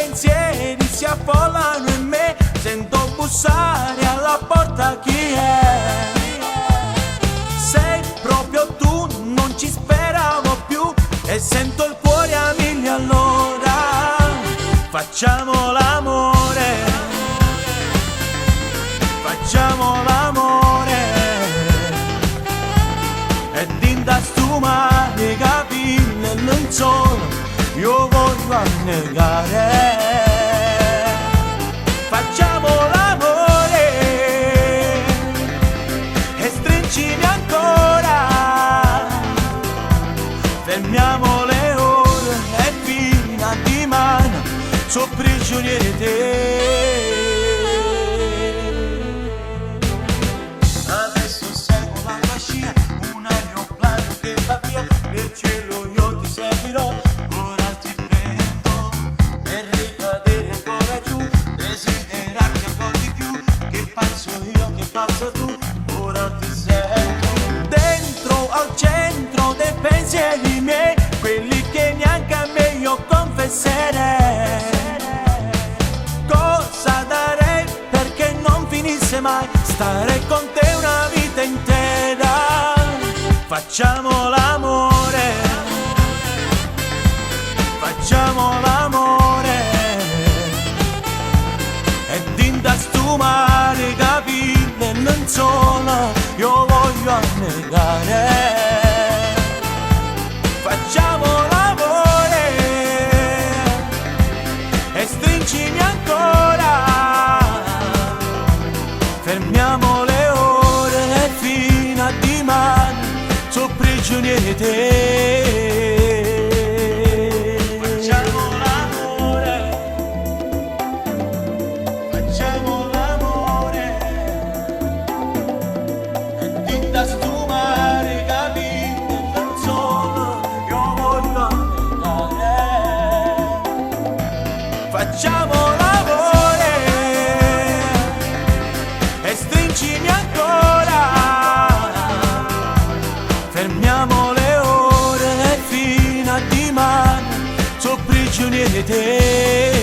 pensieri si affollano in me, sento bussare alla porta chi è. Sei proprio tu, non ci speravo più e sento il cuore a mille, allora facciamo l'amore, facciamo l'amore ed in da stumare capire non solo io voglio annegare. Facciamo l'amore e stringimi ancora, fermiamo le ore e fino a dimani sono prigionieri di te. Adesso seguo la tua scia, un aeroplano che va via, nel cielo io ti seguirò. Ora ti prendo per ricadere ancora giù, desiderarti ancora di più, che pazzo io, che pazzo tu, ora ti sento dentro al centro dei pensieri miei, quelli che neanche a me io confesserei. Cosa darei perché non finisse mai, stare con te una vita intera. Facciamo l'amore, facciamo l'amore ed in da stumare capire non solo io voglio annegare. Facciamo l'amore e stringimi ancora, fermiamo le ore e fino a dimani sono prigionieri di te. Facciamo l'amore, facciamo l'amore ed in da stumare capire non solo io voglio annegare. Facciamo l'amore e stringimi ancora, fermiamo le ore e fino a dimani sono prigionieri di te.